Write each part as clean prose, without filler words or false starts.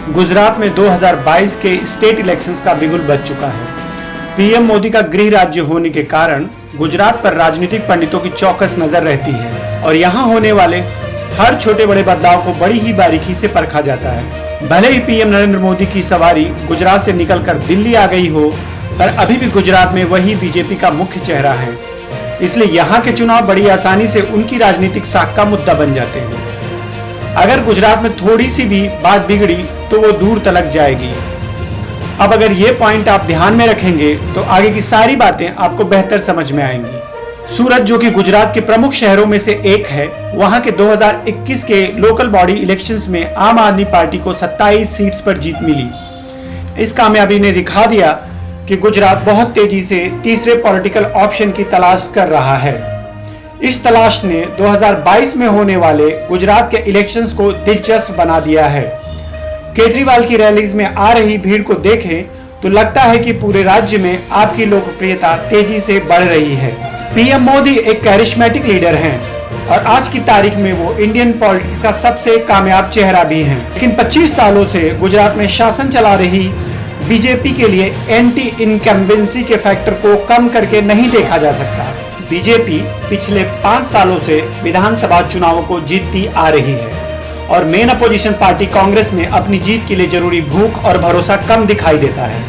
गुजरात में 2022 के state elections का बिगुल बज चुका है। पीएम मोदी का गृह राज्य होने के कारण गुजरात पर राजनीतिक पंडितों की चौकस नजर रहती है और यहाँ होने वाले हर छोटे बड़े बदलाव को बड़ी ही बारीकी से परखा जाता है। भले ही पीएम नरेंद्र मोदी की सवारी गुजरात से निकलकर दिल्ली आ गई हो, पर अभी भी गुजरात में वही बीजेपी का मुख्य चेहरा है। इसलिए यहाँ के चुनाव बड़ी आसानी से उनकी राजनीतिक साख का मुद्दा बन जाते हैं। अगर गुजरात में थोड़ी सी भी बात बिगड़ी तो वो दूर तलक जाएगी। अब अगर ये पॉइंट आप ध्यान में रखेंगे तो आगे की सारी बातें आपको बेहतर समझ में आएंगी। सूरत, जो कि गुजरात के प्रमुख शहरों में से एक है, वहां के 2021 के लोकल बॉडी इलेक्शंस में आम आदमी पार्टी को 27 सीट्स पर जीत मिली। इस कामयाबी ने दिखा दिया कि गुजरात बहुत तेजी से तीसरे पॉलिटिकल ऑप्शन की तलाश कर रहा है। इस तलाश ने 2022 में होने वाले गुजरात के इलेक्शंस को दिलचस्प बना दिया है। केजरीवाल की रैलीज में आ रही भीड़ को देखें तो लगता है कि पूरे राज्य में आपकी लोकप्रियता तेजी से बढ़ रही है। पीएम मोदी एक कैरिस्मेटिक लीडर हैं और आज की तारीख में वो इंडियन पॉलिटिक्स का सबसे कामयाब चेहरा भी हैं। लेकिन 25 सालों से गुजरात में शासन चला रही बीजेपी के लिए एंटी इनकम्बेंसी के फैक्टर को कम करके नहीं देखा जा सकता। बीजेपी पिछले 5 सालों से विधानसभा चुनावों को जीतती आ रही है और मेन अपोजिशन पार्टी कांग्रेस में अपनी जीत के लिए जरूरी भूख और भरोसा कम दिखाई देता है।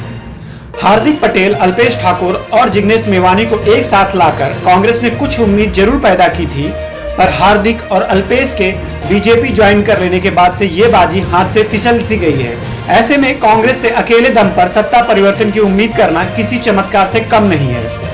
हार्दिक पटेल, अल्पेश ठाकुर और जिग्नेश मेवानी को एक साथ लाकर कांग्रेस ने कुछ उम्मीद जरूर पैदा की थी, पर हार्दिक और अल्पेश के बीजेपी ज्वाइन कर लेने के बाद से ये बाजी हाथ से फिसल सी गई है। ऐसे में कांग्रेस से अकेले दम पर सत्ता परिवर्तन की उम्मीद करना किसी चमत्कार से कम नहीं है।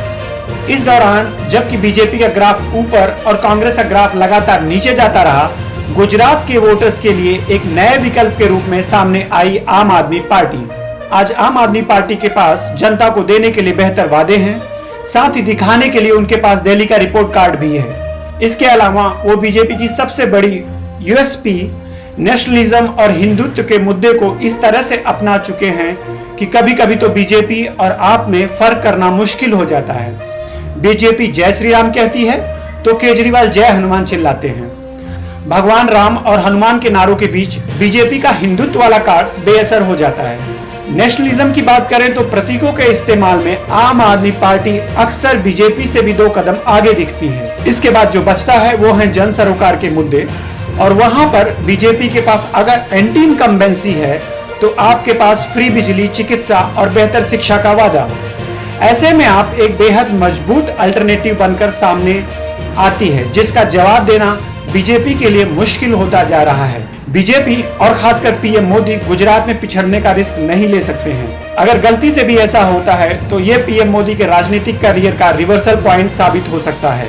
इस दौरान जबकि बीजेपी का ग्राफ ऊपर और कांग्रेस का ग्राफ लगातार नीचे जाता रहा, गुजरात के वोटर्स के लिए एक नए विकल्प के रूप में सामने आई आम आदमी पार्टी। आज आम आदमी पार्टी के पास जनता को देने के लिए बेहतर वादे हैं, साथ ही दिखाने के लिए उनके पास दिल्ली का रिपोर्ट कार्ड भी है। इसके अलावा वो बीजेपी की सबसे बड़ी यूएसपी नेशनलिज्म और हिंदुत्व के मुद्दे को इस तरह से अपना चुके हैं कि कभी कभी तो बीजेपी और आप में फर्क करना मुश्किल हो जाता है। बीजेपी जय श्री राम कहती है तो केजरीवाल जय हनुमान चिल्लाते हैं। भगवान राम और हनुमान के नारों के बीच बीजेपी का हिंदुत्व वाला कार्ड बेअसर हो जाता है। नेशनलिज्म की बात करें तो प्रतीकों के इस्तेमाल में आम आदमी पार्टी अक्सर बीजेपी से भी 2 कदम आगे दिखती है। इसके बाद जो बचता है वो है जन सरोकार के मुद्दे, और वहां पर बीजेपी के पास अगर एंटी इनकम्बेंसी है तो आपके पास फ्री बिजली, चिकित्सा और बेहतर शिक्षा का वादा। ऐसे में आप एक बेहद मजबूत अल्टरनेटिव बनकर सामने आती है, जिसका जवाब देना बीजेपी के लिए मुश्किल होता जा रहा है। बीजेपी और खासकर पीएम मोदी गुजरात में पिछड़ने का रिस्क नहीं ले सकते हैं। अगर गलती से भी ऐसा होता है तो ये पीएम मोदी के राजनीतिक करियर का रिवर्सल पॉइंट साबित हो सकता है,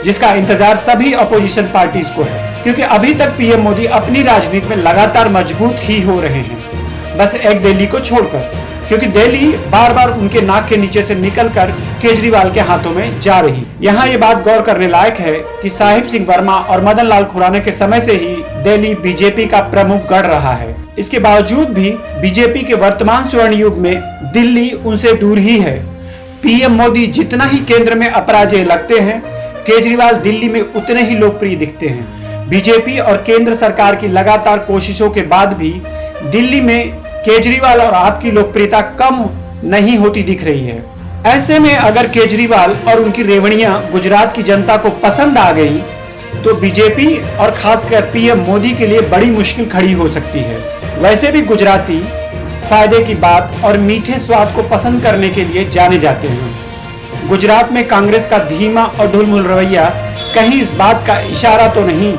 जिसका इंतजार सभी अपोजिशन पार्टीज को है, क्योंकि अभी तक पीएम मोदी अपनी राजनीति में लगातार मजबूत ही हो रहे हैं, बस एक दिल्ली को छोड़कर, क्योंकि दिल्ली बार बार उनके नाक के नीचे से निकलकर केजरीवाल के हाथों में जा रही। यहाँ ये बात गौर करने लायक है कि साहिब सिंह वर्मा और मदन लाल खुराना के समय से ही दिल्ली बीजेपी का प्रमुख गढ़ रहा है। इसके बावजूद भी बीजेपी के वर्तमान स्वर्ण युग में दिल्ली उनसे दूर ही है। पीएम मोदी जितना ही केंद्र में अपराजय लगते हैं, केजरीवाल दिल्ली में उतने ही लोकप्रिय दिखते हैं। बीजेपी और केंद्र सरकार की लगातार कोशिशों के बाद भी दिल्ली में केजरीवाल और आपकी लोकप्रियता कम नहीं होती दिख रही है। ऐसे में अगर केजरीवाल और उनकी रेवड़ियां गुजरात की जनता को पसंद आ गई तो बीजेपी और खासकर पीएम मोदी के लिए बड़ी मुश्किल खड़ी हो सकती है। वैसे भी गुजराती फायदे की बात और मीठे स्वाद को पसंद करने के लिए जाने जाते हैं। गुजरात में कांग्रेस का धीमा और ढुलमुल रवैया कहीं इस बात का इशारा तो नहीं।